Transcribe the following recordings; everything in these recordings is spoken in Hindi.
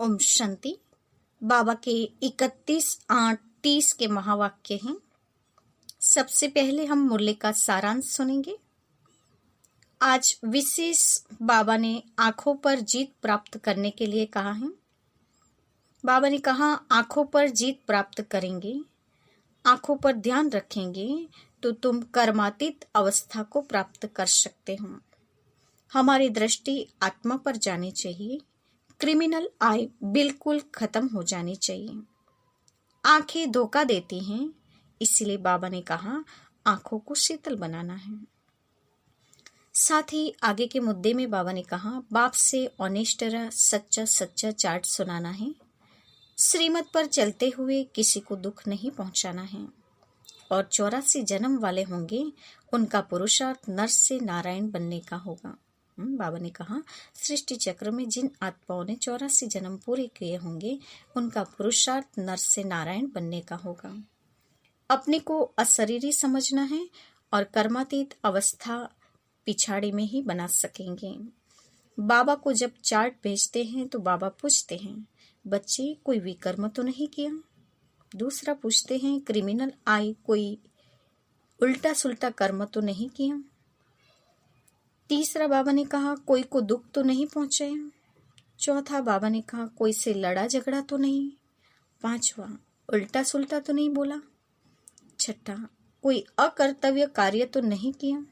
ओम शांति। बाबा के 31-8-30 के महावाक्य हैं। सबसे पहले हम मुरली का सारांश सुनेंगे। आज विशेष बाबा ने आंखों पर जीत प्राप्त करने के लिए कहा है। बाबा ने कहा आंखों पर जीत प्राप्त करेंगे, आंखों पर ध्यान रखेंगे तो तुम कर्मातीत अवस्था को प्राप्त कर सकते हो। हमारी दृष्टि आत्मा पर जानी चाहिए। क्रिमिनल आई बिल्कुल खत्म हो जानी चाहिए। आंखें धोखा देती हैं, इसलिए बाबा ने कहा आंखों को शीतल बनाना है। साथ ही आगे के मुद्दे में बाबा ने कहा बाप से ऑनेस्ट सच्चा सच्चा चार्ट सुनाना है। श्रीमत पर चलते हुए किसी को दुख नहीं पहुंचाना है। और 84 जन्म वाले होंगे, उनका पुरुषार्थ नर से नारायण बनने का होगा। बाबा ने कहा सृष्टि चक्र में जिन आत्माओं ने 84 जन्म पूरे किए होंगे, उनका पुरुषार्थ नर से नारायण बनने का होगा। अपने को अशरीरी समझना है और कर्मातीत अवस्था पिछाड़ी में ही बना सकेंगे। बाबा को जब चार्ट भेजते हैं तो बाबा पूछते हैं बच्चे कोई विकर्म तो नहीं किया। दूसरा पूछते हैं क्रिमिनल आई कोई उल्टा सुल्टा कर्म तो नहीं किया। तीसरा बाबा ने कहा कोई को दुख तो नहीं पहुंचाया। चौथा बाबा ने कहा कोई से लड़ा झगड़ा तो नहीं। पांचवा उल्टा सुल्टा तो नहीं बोला। छठा कोई अकर्तव्य कार्य तो नहीं किया।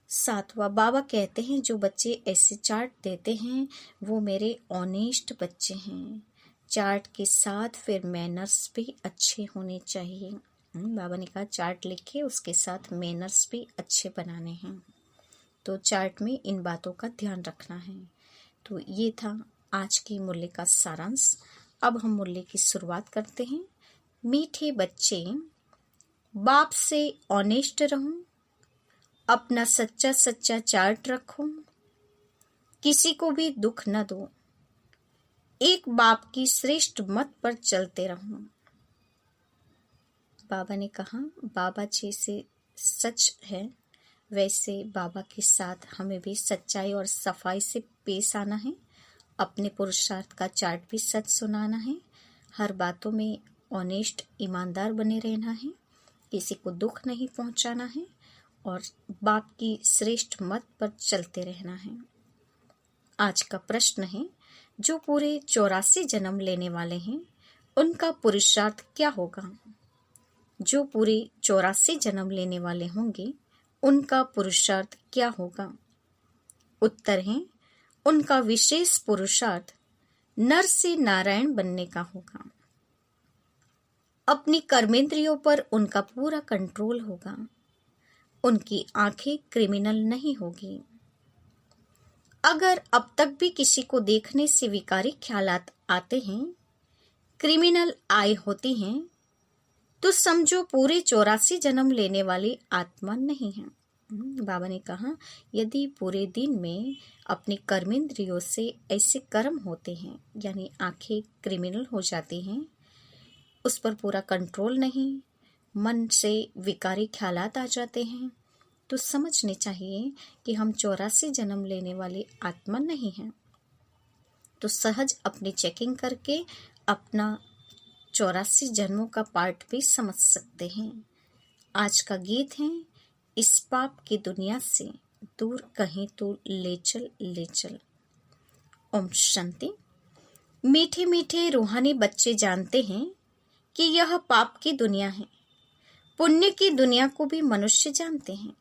सातवां बाबा कहते हैं जो बच्चे ऐसे चार्ट देते हैं वो मेरे ऑनेस्ट बच्चे हैं। चार्ट के साथ फिर मैनर्स भी अच्छे होने चाहिए। बाबा ने कहा चार्ट लिखे, उसके साथ मैनर्स भी अच्छे बनाने हैं। तो चार्ट में इन बातों का ध्यान रखना है। तो ये था आज की मुरली का सारांश। अब हम मुरली की शुरुआत करते हैं। मीठे बच्चे, बाप से ऑनेस्ट रहो, अपना सच्चा सच्चा चार्ट रखो, किसी को भी दुख न दो, एक बाप की श्रेष्ठ मत पर चलते रहो। बाबा ने कहा बाबा जैसे सच है वैसे बाबा के साथ हमें भी सच्चाई और सफाई से पेश आना है। अपने पुरुषार्थ का चार्ट भी सच सुनाना है। हर बातों में ऑनेस्ट ईमानदार बने रहना है। किसी को दुख नहीं पहुंचाना है और बाप की श्रेष्ठ मत पर चलते रहना है। आज का प्रश्न है जो पूरे 84 जन्म लेने वाले हैं उनका पुरुषार्थ क्या होगा। जो पूरे 84 जन्म लेने वाले होंगे उनका पुरुषार्थ क्या होगा। उत्तर है उनका विशेष पुरुषार्थ नर से नारायण बनने का होगा। अपनी कर्मेंद्रियों पर उनका पूरा कंट्रोल होगा। उनकी आंखें क्रिमिनल नहीं होगी। अगर अब तक भी किसी को देखने से विकारी ख्यालात आते हैं, क्रिमिनल आय होती हैं, तो समझो पूरे 84 जन्म लेने वाली आत्मा नहीं है। बाबा ने कहा यदि पूरे दिन में अपने कर्मेंद्रियों से ऐसे कर्म होते हैं, यानी आंखें क्रिमिनल हो जाती हैं, उस पर पूरा कंट्रोल नहीं, मन से विकारी ख्यालात आ जाते हैं, तो समझने चाहिए कि हम 84 जन्म लेने वाली आत्मा नहीं हैं। तो सहज अपनी चेकिंग करके अपना 84 जन्मों का पार्ट भी समझ सकते हैं। आज का गीत है इस पाप की दुनिया से दूर कहीं तो ले चल। ओम शांति। मीठे मीठे रूहानी बच्चे जानते हैं कि यह पाप की दुनिया है। पुण्य की दुनिया को भी मनुष्य जानते हैं।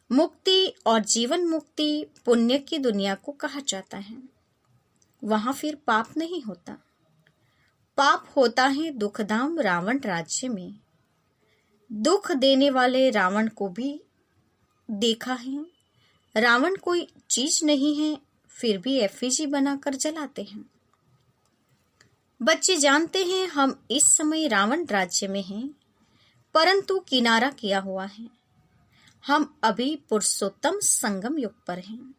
मुक्ति और जीवन मुक्ति पुण्य की दुनिया को कहा जाता है। वहां फिर पाप नहीं होता। पाप होता है दुखधाम रावण राज्य में। दुख देने वाले रावण को भी देखा है। रावण कोई चीज नहीं है, फिर भी एफिजी बनाकर जलाते हैं। बच्चे जानते हैं हम इस समय रावण राज्य में हैं, परंतु किनारा किया हुआ है। हम अभी पुरुषोत्तम संगम युग पर हैं।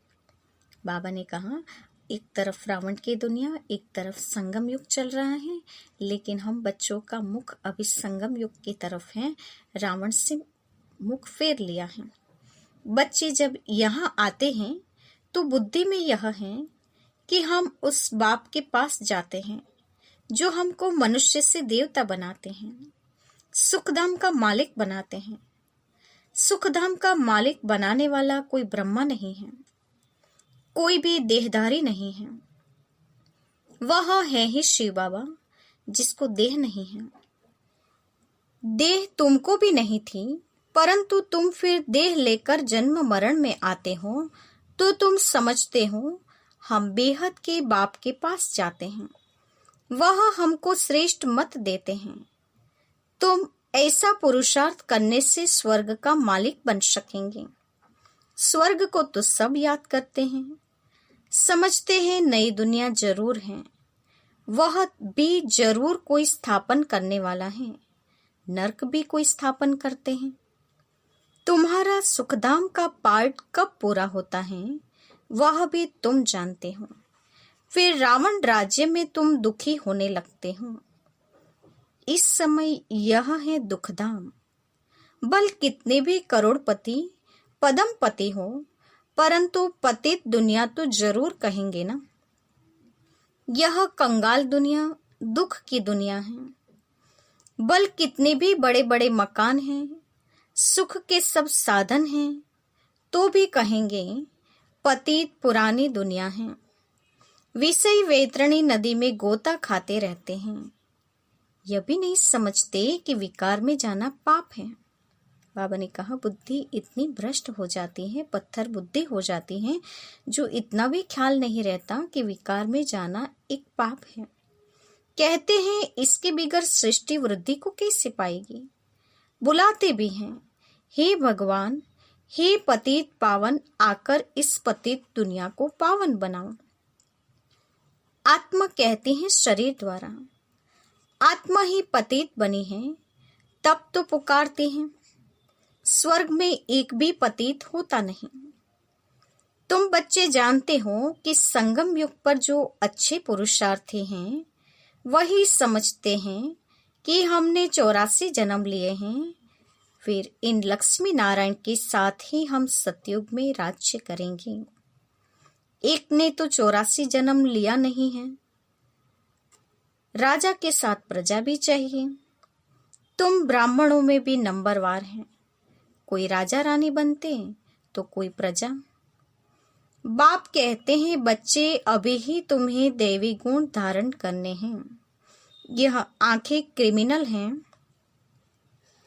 बाबा ने कहा एक तरफ रावण की दुनिया, एक तरफ संगम युग चल रहा है, लेकिन हम बच्चों का मुख अभी संगम युग की तरफ है। रावण से मुख फेर लिया है। बच्चे जब यहाँ आते हैं तो बुद्धि में यह है कि हम उस बाप के पास जाते हैं जो हमको मनुष्य से देवता बनाते हैं, सुखधाम का मालिक बनाते हैं। सुखधाम का मालिक बनाने वाला कोई ब्रह्मा नहीं है, कोई भी देहधारी नहीं है। वह है ही शिव बाबा जिसको देह नहीं है। देह तुमको भी नहीं थी, परंतु तुम फिर देह लेकर जन्म मरण में आते हो तो तुम समझते हो हम बेहद के बाप के पास जाते हैं, वह हमको श्रेष्ठ मत देते हैं। तुम ऐसा पुरुषार्थ करने से स्वर्ग का मालिक बन सकेंगे। स्वर्ग को तो सब याद करते हैं, समझते हैं नई दुनिया जरूर है, वह भी जरूर कोई स्थापन करने वाला है, नरक भी कोई स्थापन करते हैं। तुम्हारा सुखधाम का पार्ट कब पूरा होता है वह भी तुम जानते हो। फिर रावण राज्य में तुम दुखी होने लगते हो। इस समय यह है दुखधाम। बल कितने भी करोड़पति पदमपति हो, परंतु पतित दुनिया तो जरूर कहेंगे ना। यह कंगाल दुनिया दुख की दुनिया है। बल कितने भी बड़े बड़े मकान हैं, सुख के सब साधन हैं, तो भी कहेंगे पतित पुरानी दुनिया है। विषय वैतरणी नदी में गोता खाते रहते हैं, यह भी नहीं समझते कि विकार में जाना पाप है। बाबा ने कहा बुद्धि इतनी भ्रष्ट हो जाती है, पत्थर बुद्धि हो जाती है, जो इतना भी ख्याल नहीं रहता कि विकार में जाना एक पाप है। कहते हैं इसके बिगैर सृष्टि वृद्धि को कैसे पाएगी। बुलाते भी हैं, हे भगवान, हे पतित पावन, आकर इस पतित दुनिया को पावन बनाओ। आत्मा कहती है शरीर द्वारा, आत्मा ही पतित बनी है, तब तो पुकारते हैं। स्वर्ग में एक भी पतित होता नहीं। तुम बच्चे जानते हो कि संगम युग पर जो अच्छे पुरुषार्थी हैं वही समझते हैं कि हमने 84 जन्म लिए हैं, फिर इन लक्ष्मी नारायण के साथ ही हम सतयुग में राज्य करेंगे। एक ने तो 84 जन्म लिया नहीं है। राजा के साथ प्रजा भी चाहिए। तुम ब्राह्मणों में भी नंबरवार हैं, कोई राजा रानी बनते तो कोई प्रजा। बाप कहते हैं बच्चे अभी ही तुम्हें दैवी गुण धारण करने हैं। यह आंखें क्रिमिनल हैं।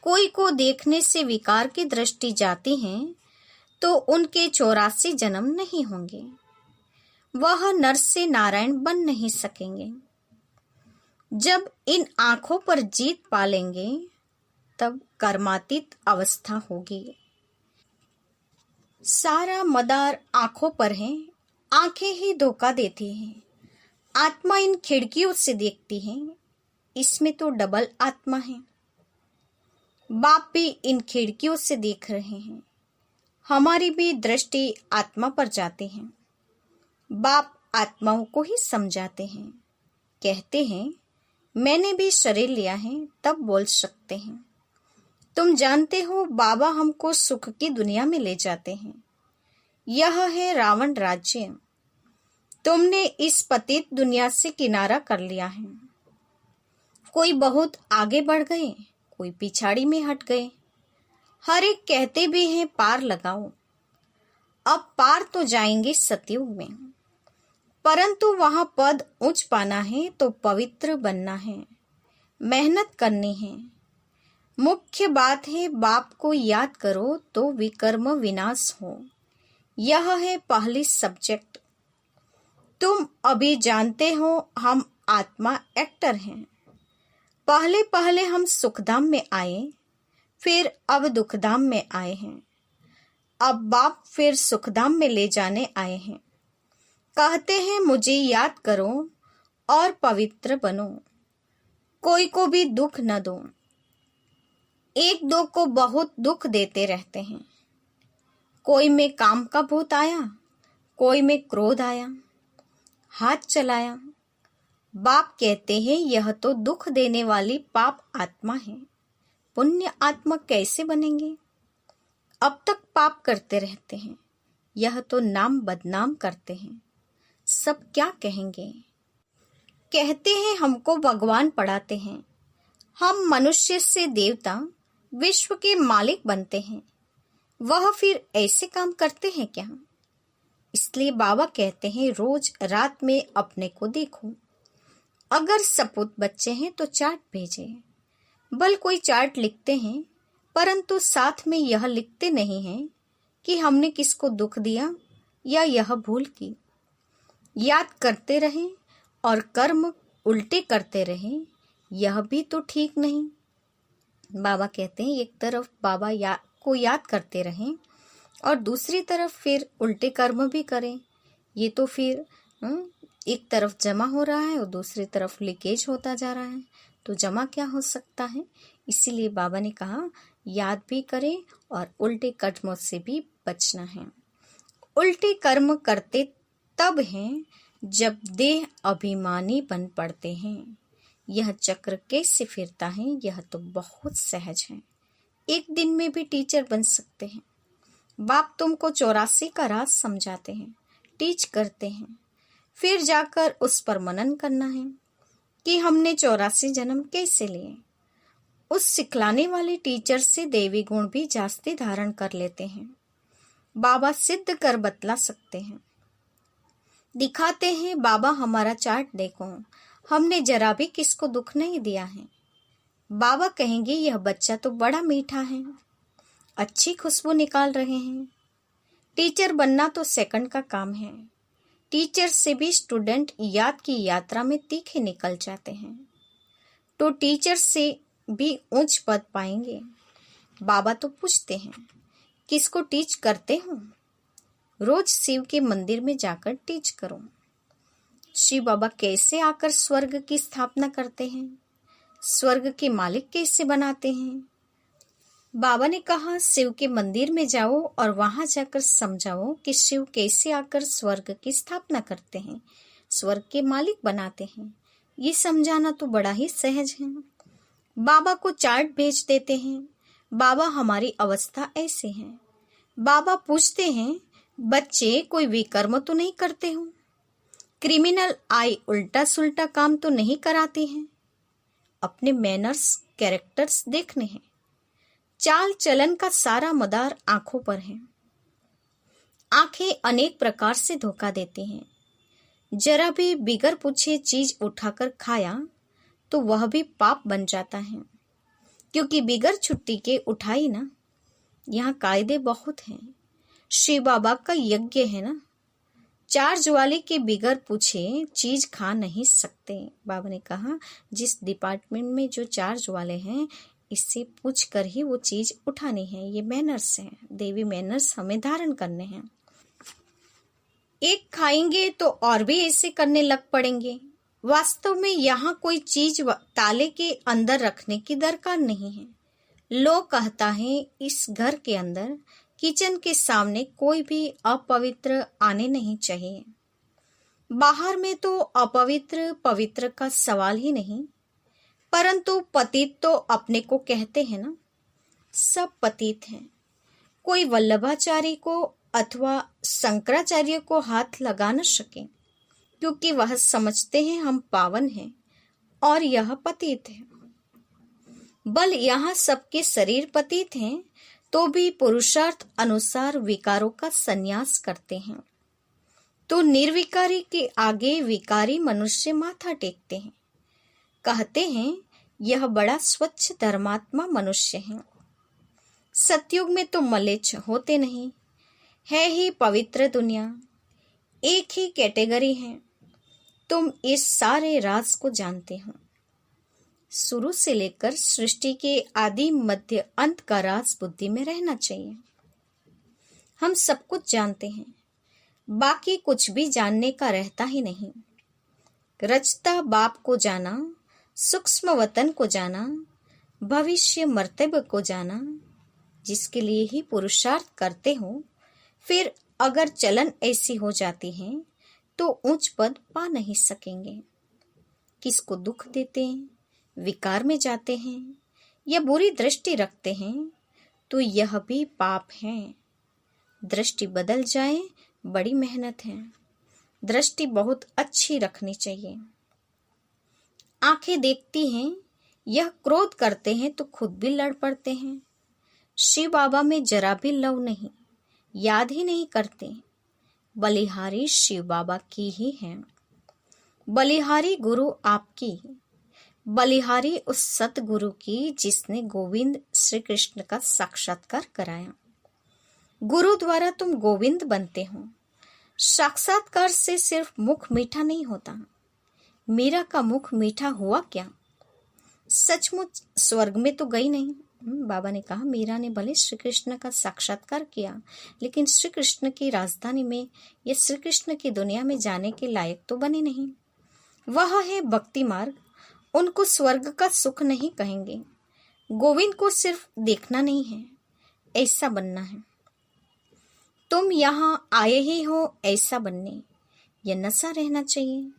कोई को देखने से विकार की दृष्टि जाती है तो उनके 84 जन्म नहीं होंगे, वह नर से नारायण बन नहीं सकेंगे। जब इन आंखों पर जीत पालेंगे तब कर्मातीत अवस्था होगी। सारा मदार आंखों पर है, आंखें ही धोखा देती हैं। आत्मा इन खिड़कियों से देखती है, इसमें तो डबल आत्मा है। बाप भी इन खिड़कियों से देख रहे हैं, हमारी भी दृष्टि आत्मा पर जाती है। बाप आत्माओं को ही समझाते हैं, कहते हैं मैंने भी शरीर लिया है तब बोल सकते हैं। तुम जानते हो बाबा हमको सुख की दुनिया में ले जाते हैं। यह है रावण राज्य। तुमने इस पतित दुनिया से किनारा कर लिया है। कोई बहुत आगे बढ़ गए, कोई पिछाड़ी में हट गए। हर एक कहते भी हैं पार लगाओ। अब पार तो जाएंगे सतयुग में, परंतु वहां पद ऊंच पाना है तो पवित्र बनना है, मेहनत करनी है। मुख्य बात है बाप को याद करो तो विकर्म विनाश हो। यह है पहली सब्जेक्ट। तुम अभी जानते हो हम आत्मा एक्टर हैं। पहले पहले हम सुखधाम में आए, फिर अब दुखधाम में आए हैं। अब बाप फिर सुखधाम में ले जाने आए हैं। कहते हैं मुझे याद करो और पवित्र बनो, कोई को भी दुख न दो। एक दो को बहुत दुख देते रहते हैं। कोई में काम का भूत आया, कोई में क्रोध आया, हाथ चलाया। बाप कहते हैं यह तो दुख देने वाली पाप आत्मा है, पुण्य आत्मा कैसे बनेंगे। अब तक पाप करते रहते हैं, यह तो नाम बदनाम करते हैं। सब क्या कहेंगे। कहते हैं हमको भगवान पढ़ाते हैं, हम मनुष्य से देवता, विश्व के मालिक बनते हैं। वह फिर ऐसे काम करते हैं क्या? इसलिए बाबा कहते हैं रोज रात में अपने को देखो। अगर सपूत बच्चे हैं तो चार्ट भेजे। बल कोई चार्ट लिखते हैं, परंतु साथ में यह लिखते नहीं हैं कि हमने किसको दुख दिया या यह भूल की। याद करते रहें और कर्म उल्टे करते रहें, यह भी तो ठीक नहीं। बाबा कहते हैं एक तरफ बाबा को याद करते रहें और दूसरी तरफ फिर उल्टे कर्म भी करें। ये तो फिर एक तरफ जमा हो रहा है और दूसरी तरफ लीकेज होता जा रहा है, तो जमा क्या हो सकता है। इसीलिए बाबा ने कहा याद भी करें और उल्टे कर्मों से भी बचना है। उल्टे कर्म करते तब हैं जब देह अभिमानी बन पड़ते हैं। यह चक्र कैसे फिरता है, यह तो बहुत सहज है। एक दिन में भी टीचर बन सकते हैं। बाप तुमको 84 का राज समझाते हैं, टीच करते हैं, फिर जाकर उस पर मनन करना है कि हमने 84 जन्म कैसे लिए। उस सिखलाने वाले टीचर से देवी गुण भी जास्ती धारण कर लेते हैं। बाबा सिद्ध कर बतला सकते हैं, दिखाते हैं। बाबा हमारा चार्ट देखो, हमने जरा भी किसको दुख नहीं दिया है। बाबा कहेंगे यह बच्चा तो बड़ा मीठा है, अच्छी खुशबू निकाल रहे हैं। टीचर बनना तो सेकंड का काम है। टीचर से भी स्टूडेंट याद की यात्रा में तीखे निकल जाते हैं, तो टीचर से भी उच्च पद पाएंगे। बाबा तो पूछते हैं किसको टीच करते हो? रोज शिव के मंदिर में जाकर टीच करो। शिव बाबा कैसे आकर स्वर्ग की स्थापना करते हैं, स्वर्ग के मालिक कैसे बनाते हैं। बाबा ने कहा शिव के मंदिर में जाओ और वहां जाकर समझाओ कि शिव कैसे आकर स्वर्ग की स्थापना करते हैं, स्वर्ग के मालिक बनाते हैं। ये समझाना तो बड़ा ही सहज है। बाबा को चार्ट भेज देते हैं। बाबा हमारी अवस्था ऐसे है। बाबा पूछते हैं बच्चे कोई विकर्म तो नहीं करते हो, क्रिमिनल आई उल्टा सुल्टा काम तो नहीं कराते हैं। अपने मैनर्स कैरेक्टर्स देखने हैं। चाल चलन का सारा मदार आंखों पर है। आंखें अनेक प्रकार से धोखा देती हैं। जरा भी बिगर पूछे चीज उठाकर खाया तो वह भी पाप बन जाता है, क्योंकि बिगर छुट्टी के उठाई ना। यहाँ कायदे बहुत हैं। शिव बाबा का यज्ञ है ना, चार्ज वाले के बिगर पूछे चीज खा नहीं सकते। बाबा ने कहा जिस डिपार्टमेंट में जो चार्ज वाले हैं, इससे पूछ कर ही वो चीज उठानी है। ये मैनर्स हैं, देवी मैनर्स हमें धारण करने हैं। एक खाएंगे तो और भी ऐसे करने लग पड़ेंगे। वास्तव में यहाँ कोई चीज ताले के अंदर रखने की दरकार नहीं है। लोग कहता है इस घर के अंदर किचन के सामने कोई भी अपवित्र आने नहीं चाहिए। बाहर में तो अपवित्र पवित्र का सवाल ही नहीं, परंतु पतित तो अपने को कहते हैं ना। सब पतित हैं। कोई वल्लभाचार्य को अथवा शंकराचार्य को हाथ लगा न सके, क्योंकि वह समझते हैं हम पावन हैं और यह पतित है। बल यहाँ सबके शरीर पतित हैं, तो भी पुरुषार्थ अनुसार विकारों का संन्यास करते हैं। तो निर्विकारी के आगे विकारी मनुष्य माथा टेकते हैं। कहते हैं यह बड़ा स्वच्छ धर्मात्मा मनुष्य है। सतयुग में तो मलेच्छ होते नहीं, है ही पवित्र दुनिया। एक ही कैटेगरी है। तुम इस सारे राज को जानते हो। शुरू से लेकर सृष्टि के आदि मध्य अंत का राज बुद्धि में रहना चाहिए। हम सब कुछ जानते हैं, बाकी कुछ भी जानने का रहता ही नहीं। रचता बाप को जाना, सूक्ष्म वतन को जाना, भविष्य मर्तबे को जाना, जिसके लिए ही पुरुषार्थ करते हो। फिर अगर चलन ऐसी हो जाती है तो उच्च पद पा नहीं सकेंगे। किसको दुख देते हैं, विकार में जाते हैं या बुरी दृष्टि रखते हैं, तो यह भी पाप है। दृष्टि बदल जाए बड़ी मेहनत है। दृष्टि बहुत अच्छी रखनी चाहिए। आंखें देखती हैं, यह क्रोध करते हैं तो खुद भी लड़ पड़ते हैं। शिव बाबा में जरा भी लव नहीं, याद ही नहीं करते। बलिहारी शिव बाबा की ही हैं। बलिहारी गुरु आपकी, बलिहारी उस सतगुरु की जिसने गोविंद श्री कृष्ण का साक्षात्कार कराया। गुरु द्वारा तुम गोविंद बनते हो। साक्षात्कार से सिर्फ मुख मीठा नहीं होता। मीरा का मुख मीठा हुआ क्या? सचमुच स्वर्ग में तो गई नहीं। बाबा ने कहा, मीरा ने भले श्री कृष्ण का साक्षात्कार किया, लेकिन श्री कृष्ण की राजधानी में या श्री कृष्ण की दुनिया में जाने के लायक तो बने नहीं। वह है भक्ति मार्ग, उनको स्वर्ग का सुख नहीं कहेंगे। गोविंद को सिर्फ देखना नहीं है, ऐसा बनना है। तुम यहाँ आए ही हो ऐसा बनने, यह नशा रहना चाहिए।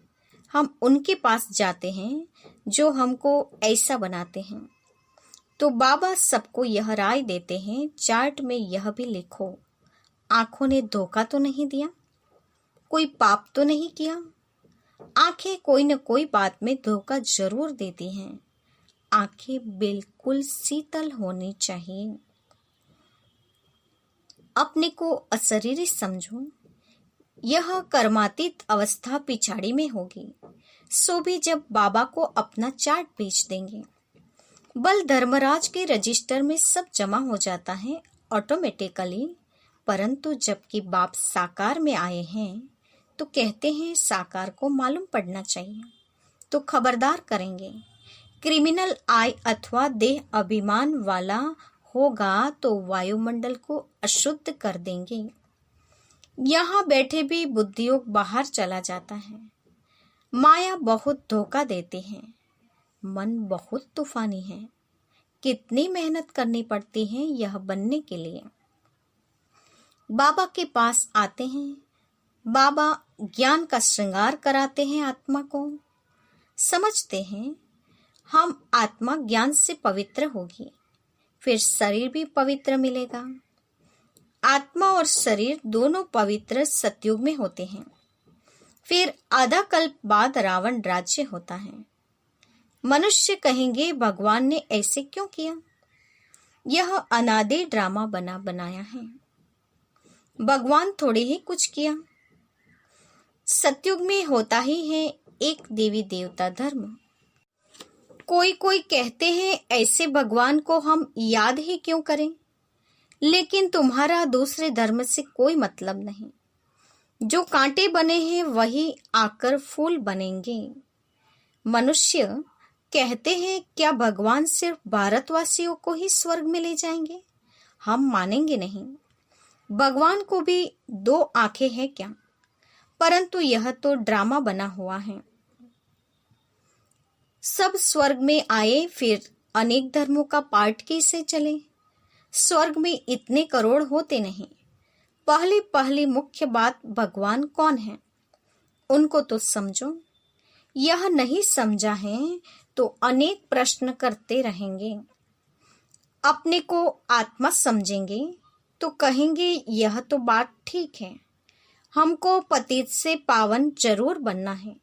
हम उनके पास जाते हैं जो हमको ऐसा बनाते हैं। तो बाबा सबको यह राय देते हैं, चार्ट में यह भी लिखो, आंखों ने धोखा तो नहीं दिया, कोई पाप तो नहीं किया। आंखें कोई न कोई बात में धोखा जरूर देती हैं। आंखें बिल्कुल शीतल होनी चाहिए। अपने को अशरीरी समझो। यह कर्मातीत अवस्था पिछाड़ी में होगी, सो भी जब बाबा को अपना चार्ट भेज देंगे। बल धर्मराज के रजिस्टर में सब जमा हो जाता है ऑटोमेटिकली, परंतु जबकि बाप साकार में आए हैं तो कहते हैं साकार को मालूम पड़ना चाहिए, तो खबरदार करेंगे। क्रिमिनल आय अथवा देह अभिमान वाला होगा तो वायुमंडल को अशुद्ध कर देंगे। यहाँ बैठे भी बुद्धियोग बाहर चला जाता है। माया बहुत धोखा देते हैं। मन बहुत तूफानी है। कितनी मेहनत करनी पड़ती है यह बनने के लिए। बाबा के पास आते हैं, बाबा ज्ञान का श्रृंगार कराते हैं आत्मा को। समझते हैं हम आत्मा ज्ञान से पवित्र होगी, फिर शरीर भी पवित्र मिलेगा। आत्मा और शरीर दोनों पवित्र सतयुग में होते हैं। फिर आधा कल्प बाद रावण राज्य होता है। मनुष्य कहेंगे भगवान ने ऐसे क्यों किया? यह अनादि ड्रामा बना बनाया है। भगवान थोड़े ही कुछ किया। सतयुग में होता ही है एक देवी देवता धर्म। कोई कोई कहते हैं ऐसे भगवान को हम याद ही क्यों करें? लेकिन तुम्हारा दूसरे धर्म से कोई मतलब नहीं। जो कांटे बने हैं वही आकर फूल बनेंगे। मनुष्य कहते हैं क्या भगवान सिर्फ भारतवासियों को ही स्वर्ग में ले जाएंगे? हम मानेंगे नहीं। भगवान को भी दो आंखें हैं क्या? परंतु यह तो ड्रामा बना हुआ है। सब स्वर्ग में आए, फिर अनेक धर्मों का पाठ कैसे चले? स्वर्ग में इतने करोड़ होते नहीं। पहली मुख्य बात, भगवान कौन है उनको तो समझो। यह नहीं समझा है तो अनेक प्रश्न करते रहेंगे। अपने को आत्मा समझेंगे तो कहेंगे यह तो बात ठीक है, हमको पतित से पावन जरूर बनना है,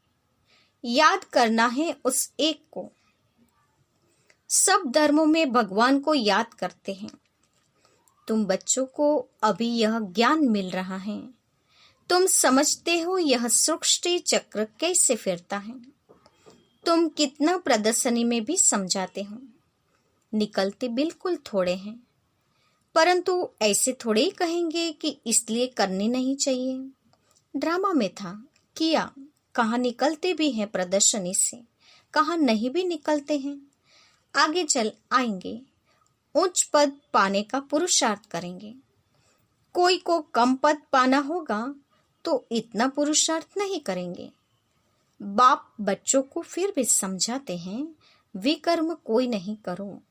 याद करना है उस एक को। सब धर्मों में भगवान को याद करते हैं। तुम बच्चों को अभी यह ज्ञान मिल रहा है। तुम समझते हो यह सृष्टि चक्र कैसे फिरता है। तुम कितना प्रदर्शनी में भी समझाते हो। निकलते बिल्कुल थोड़े हैं, परंतु ऐसे थोड़े ही कहेंगे कि इसलिए करनी नहीं चाहिए। ड्रामा में था, किया, कहाँ निकलते भी हैं प्रदर्शनी से, कहाँ नहीं भी निकलते हैं। आगे चल आएंगे, उच्च पद पाने का पुरुषार्थ करेंगे। कोई को कम पद पाना होगा तो इतना पुरुषार्थ नहीं करेंगे। बाप बच्चों को फिर भी समझाते हैं, विकर्म कोई नहीं करो।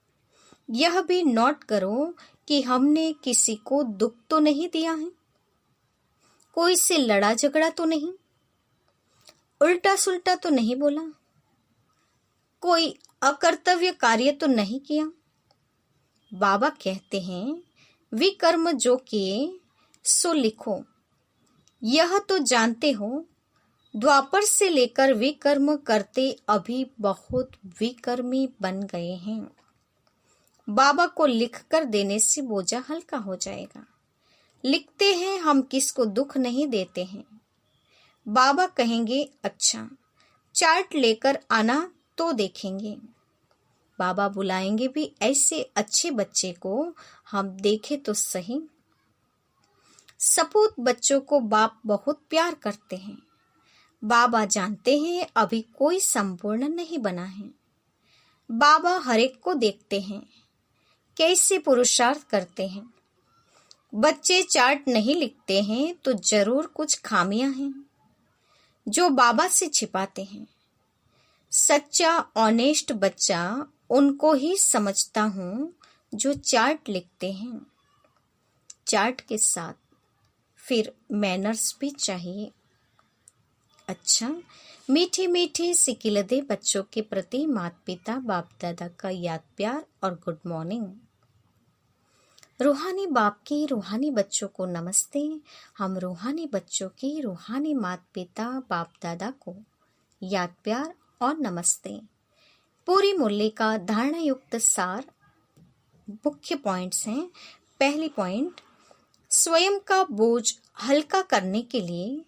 यह भी नोट करो कि हमने किसी को दुख तो नहीं दिया है, कोई से लड़ा झगड़ा तो नहीं, उल्टा सुल्टा तो नहीं बोला, कोई अकर्तव्य कार्य तो नहीं किया। बाबा कहते हैं विकर्म जो किए सो लिखो। यह तो जानते हो द्वापर से लेकर विकर्म करते अभी बहुत विकर्मी बन गए हैं। बाबा को लिख कर देने से बोझा हल्का हो जाएगा। लिखते हैं हम किसको दुख नहीं देते हैं। बाबा कहेंगे अच्छा चार्ट लेकर आना तो देखेंगे। बाबा बुलाएंगे भी ऐसे अच्छे बच्चे को, हम देखें तो सही। सपूत बच्चों को बाप बहुत प्यार करते हैं। बाबा जानते हैं अभी कोई संपूर्ण नहीं बना है। बाबा हरेक को देखते हैं कैसे पुरुषार्थ करते हैं। बच्चे चार्ट नहीं लिखते हैं तो जरूर कुछ खामियां हैं जो बाबा से छिपाते हैं। सच्चा ऑनेस्ट बच्चा उनको ही समझता हूँ जो चार्ट लिखते हैं। चार्ट के साथ फिर मैनर्स भी चाहिए। अच्छा, मीठे मीठे सिकिलदे बच्चों के प्रति माता पिता बाप दादा का याद प्यार और गुड मॉर्निंग। रूहानी बाप की रूहानी बच्चों को नमस्ते। हम रूहानी बच्चों की रूहानी माता पिता बाप दादा को याद प्यार और नमस्ते। पूरी मुरली का धारणा युक्त सार मुख्य पॉइंट्स हैं। पहली पॉइंट, स्वयं का बोझ हल्का करने के लिए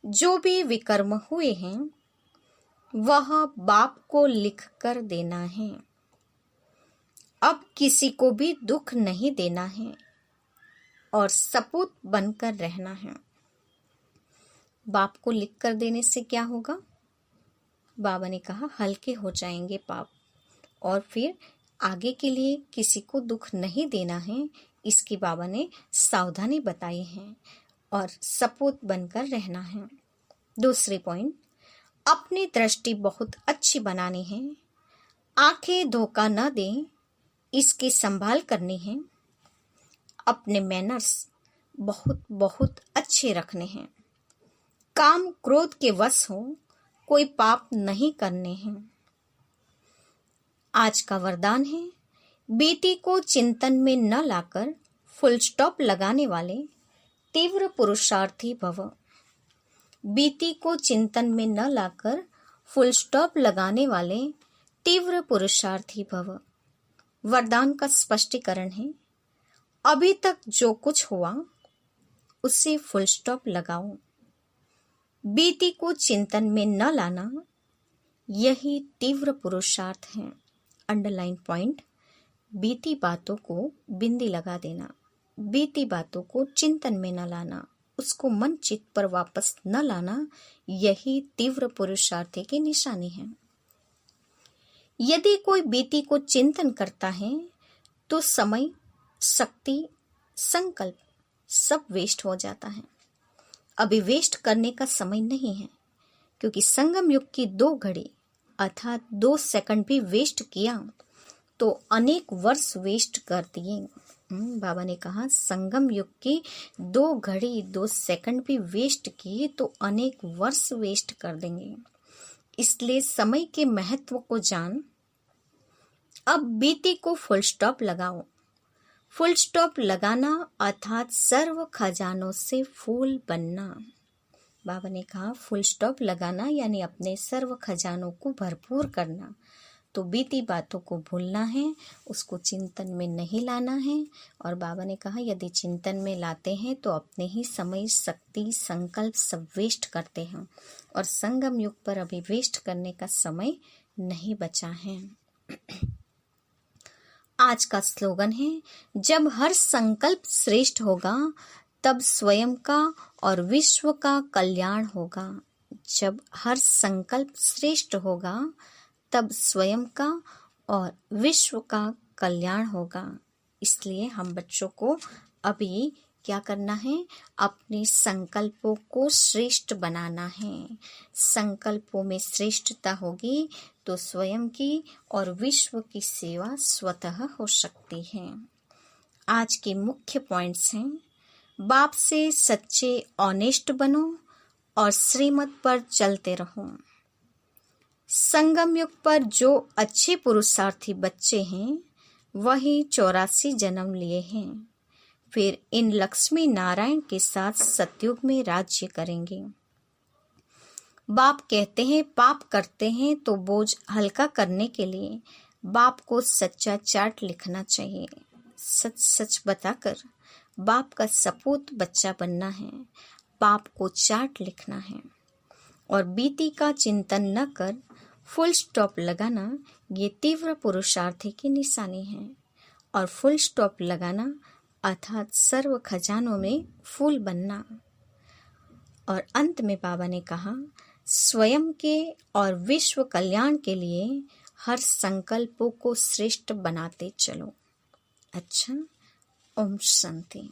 जो भी विकर्म हुए हैं वह बाप को लिख कर देना है। अब किसी को भी दुख नहीं देना है और सपूत बनकर रहना है। बाप को लिख कर देने से क्या होगा? बाबा ने कहा हल्के हो जाएंगे पाप, और फिर आगे के लिए किसी को दुख नहीं देना है, इसकी बाबा ने सावधानी बताई है और सपूत बनकर रहना है। दूसरी पॉइंट, अपनी दृष्टि बहुत अच्छी बनानी है। आंखें धोखा न दें, इसकी संभाल करनी है। अपने मैनर्स बहुत बहुत अच्छे रखने हैं। काम क्रोध के वश हो, कोई पाप नहीं करने हैं। आज का वरदान है, बेटी को चिंतन में न लाकर फुल स्टॉप लगाने वाले तीव्र पुरुषार्थी भव। बेटी को चिंतन में न लाकर फुल स्टॉप लगाने वाले तीव्र पुरुषार्थी भव। वरदान का स्पष्टीकरण है, अभी तक जो कुछ हुआ उसे फुल स्टॉप लगाओ। बेटी को चिंतन में न लाना, यही तीव्र पुरुषार्थ है। अंडरलाइन पॉइंट, बीती बातों को बिंदी लगा देना। बीती बातों को चिंतन में न लाना, उसको मन चित्त पर वापस न लाना, यही तीव्र पुरुषार्थी की निशानी है। यदि कोई बीती को चिंतन करता है तो समय, शक्ति, संकल्प सब वेस्ट हो जाता है। अभी वेस्ट करने का समय नहीं है, क्योंकि संगम युग की 2 घड़ी अर्थात 2 सेकंड भी वेस्ट किया तो अनेक वर्ष वेस्ट कर दिए। बाबा ने कहा संगम युग की 2 घड़ी 2 सेकंड भी वेस्ट किए तो अनेक वर्ष वेस्ट कर देंगे। इसलिए समय के महत्व को जान, अब बीती को फुल स्टॉप लगाओ। फुल स्टॉप लगाना अर्थात सर्व खजानों से फूल बनना। बाबा ने कहा फुल स्टॉप लगाना यानी अपने सर्व खजानों को भरपूर करना। तो बीती बातों को भूलना है, उसको चिंतन में नहीं लाना है। और बाबा ने कहा यदि चिंतन में लाते हैं तो अपने ही समय, शक्ति, संकल्प सब वेस्ट करते हैं, और संगम युग पर अभी वेस्ट करने का समय नहीं बचा है। आज का स्लोगन है, जब हर संकल्प श्रेष्ठ होगा तब स्वयं का और विश्व का कल्याण होगा। जब हर संकल्प श्रेष्ठ होगा तब स्वयं का और विश्व का कल्याण होगा। इसलिए हम बच्चों को अभी क्या करना है? अपने संकल्पों को श्रेष्ठ बनाना है। संकल्पों में श्रेष्ठता होगी तो स्वयं की और विश्व की सेवा स्वतः हो सकती है। आज के मुख्य पॉइंट्स हैं, बाप से सच्चे ऑनेस्ट बनो और श्रीमत पर चलते रहो। संगम युग पर जो अच्छे पुरुषार्थी बच्चे हैं वही 84 जन्म लिए हैं, फिर इन लक्ष्मी नारायण के साथ सतयुग में राज्य करेंगे। बाप कहते हैं पाप करते हैं तो बोझ हल्का करने के लिए बाप को सच्चा चार्ट लिखना चाहिए। सच सच बताकर बाप का सपूत बच्चा बनना है, बाप को चार्ट लिखना है और बीती का चिंतन न कर फुल स्टॉप लगाना, ये तीव्र पुरुषार्थ की निशानी है। और फुल स्टॉप लगाना अर्थात सर्व खजानों में फूल बनना। और अंत में बाबा ने कहा, स्वयं के और विश्व कल्याण के लिए हर संकल्पों को श्रेष्ठ बनाते चलो। अच्छा, ओम शांति।